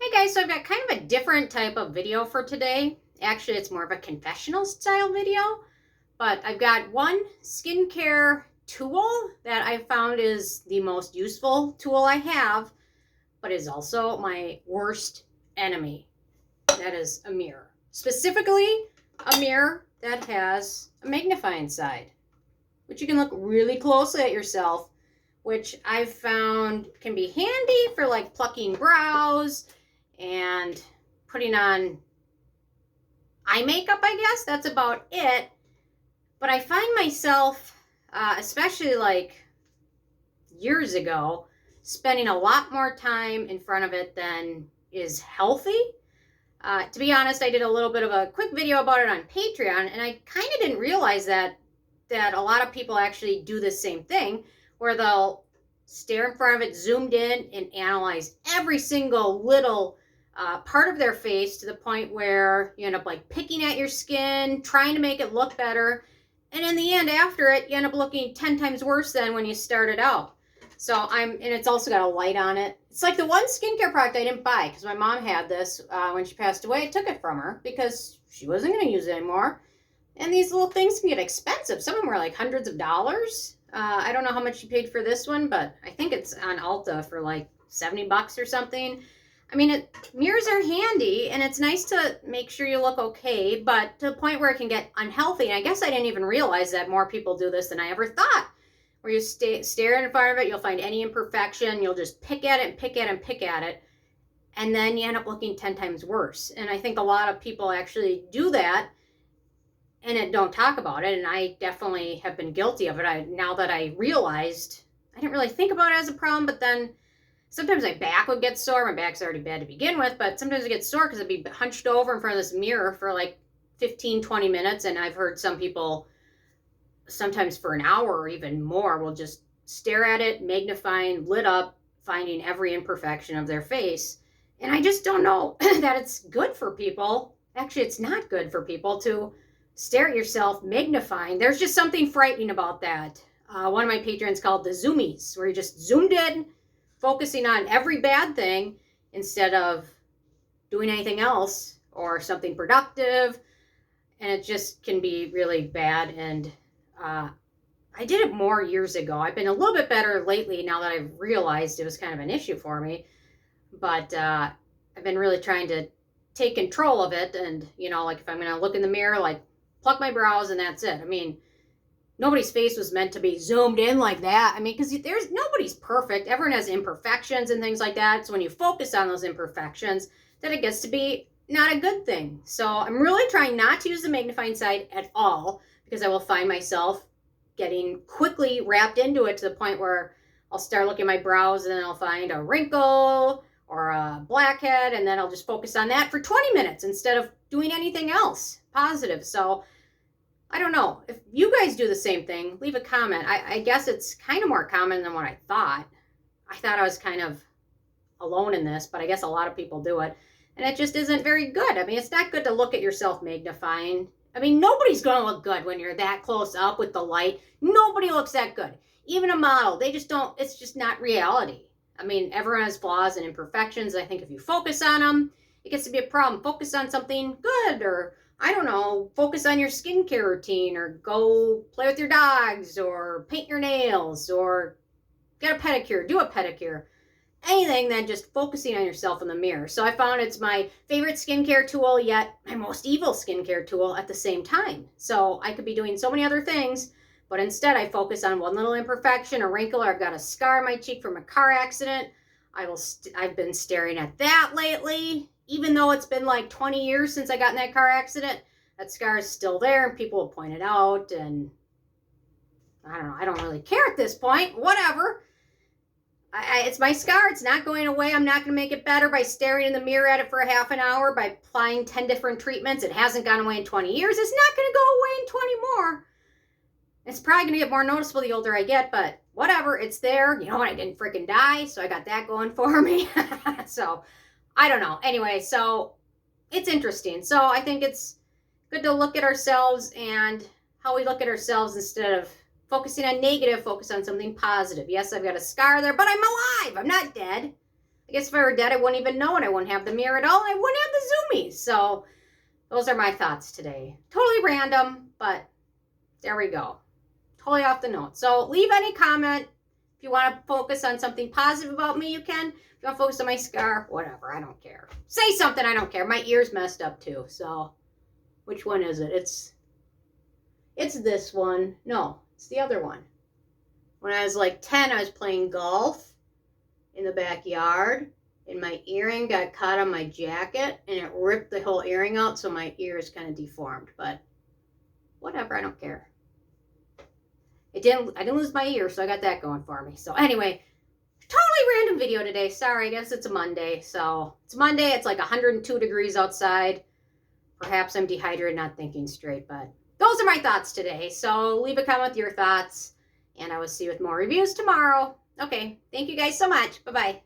Hey guys, so I've got kind of a different type of video for today. Actually, it's more of a confessional style video, but I've got one skincare tool that I found is the most useful tool I have, but is also my worst enemy. That is a mirror. Specifically, a mirror that has a magnifying side, which you can look really closely at yourself, which I've found can be handy for like plucking brows and putting on eye makeup, I guess. That's about it. But I find myself, especially like years ago, spending a lot more time in front of it than is healthy. To be honest, I did a little bit of a quick video about it on Patreon, and I kind of didn't realize that a lot of people actually do the same thing, where they'll stare in front of it, zoomed in, and analyze every single little part of their face to the point where you end up like picking at your skin, trying to make it look better. And in the end, after it, you end up looking 10 times worse than when you started out. And it's also got a light on it. It's like the one skincare product I didn't buy because my mom had this when she passed away. I took it from her because she wasn't going to use it anymore. And these little things can get expensive. Some of them were like hundreds of dollars. I don't know how much she paid for this one, but I think it's on Ulta for like 70 bucks or something. I mean, mirrors are handy, and it's nice to make sure you look okay, but to the point where it can get unhealthy. And I guess I didn't even realize that more people do this than I ever thought. Where you stare in front of it, you'll find any imperfection, you'll just pick at it and pick at it and pick at it, and then you end up looking 10 times worse. And I think a lot of people actually do that and don't talk about it, and I definitely have been guilty of it. Now that I realized, I didn't really think about it as a problem, but then sometimes my back would get sore. My back's already bad to begin with, but sometimes it gets sore because I'd be hunched over in front of this mirror for like 15, 20 minutes. And I've heard some people, sometimes for an hour or even more, will just stare at it, magnifying, lit up, finding every imperfection of their face. And I just don't know that it's good for people. Actually, it's not good for people to stare at yourself, magnifying. There's just something frightening about that. One of my patrons called the zoomies, where you just zoomed in, focusing on every bad thing instead of doing anything else or something productive. And it just can be really bad. And I did it more years ago. I've been a little bit better lately now that I've realized it was kind of an issue for me. But I've been really trying to take control of it. And, like if I'm going to look in the mirror, like pluck my brows and that's it. I mean, nobody's face was meant to be zoomed in like that. I mean, because nobody's perfect. Everyone has imperfections and things like that. So when you focus on those imperfections, then it gets to be not a good thing. So I'm really trying not to use the magnifying side at all, because I will find myself getting quickly wrapped into it to the point where I'll start looking at my brows and then I'll find a wrinkle or a blackhead, and then I'll just focus on that for 20 minutes instead of doing anything else positive. So I don't know. If you guys do the same thing, leave a comment. I guess it's kind of more common than what I thought. I thought I was kind of alone in this, but I guess a lot of people do it. And it just isn't very good. I mean, it's not good to look at yourself magnifying. I mean, nobody's going to look good when you're that close up with the light. Nobody looks that good. Even a model, they just don't, it's just not reality. I mean, everyone has flaws and imperfections. I think if you focus on them, it gets to be a problem. Focus on something good, or I don't know, focus on your skincare routine, or go play with your dogs, or paint your nails, or get a pedicure, do a pedicure. Anything than just focusing on yourself in the mirror. So I found it's my favorite skincare tool, yet my most evil skincare tool at the same time. So I could be doing so many other things, but instead I focus on one little imperfection, a wrinkle, or I've got a scar on my cheek from a car accident. I've been staring at that lately. Even though it's been like 20 years since I got in that car accident, that scar is still there, and people will point it out, and I don't know, I don't really care at this point, whatever. It's my scar, it's not going away. I'm not going to make it better by staring in the mirror at it for a half an hour, by applying 10 different treatments. It hasn't gone away in 20 years. It's not going to go away in 20 more. It's probably going to get more noticeable the older I get, but whatever, it's there. You know what, I didn't freaking die, so I got that going for me. So I don't know. Anyway, so it's interesting. So I think it's good to look at ourselves and how we look at ourselves instead of focusing on negative, focus on something positive. Yes, I've got a scar there, but I'm alive. I'm not dead. I guess if I were dead, I wouldn't even know, and I wouldn't have the mirror at all. I wouldn't have the zoomies. So those are my thoughts today. Totally random, but there we go. Totally off the note. So leave any comment. If you want to focus on something positive about me, you can. If you want to focus on my scar, whatever. I don't care. Say something. I don't care. My ear's messed up too. So which one is it? It's this one. No, it's the other one. When I was like 10, I was playing golf in the backyard, and my earring got caught on my jacket, and it ripped the whole earring out, so my ear is kind of deformed. But whatever, I don't care. I didn't lose my ear, so I got that going for me. So anyway, totally random video today. Sorry, I guess it's a Monday. So it's Monday. It's like 102 degrees outside. Perhaps I'm dehydrated, not thinking straight, but those are my thoughts today. So leave a comment with your thoughts, and I will see you with more reviews tomorrow. Okay, thank you guys so much. Bye-bye.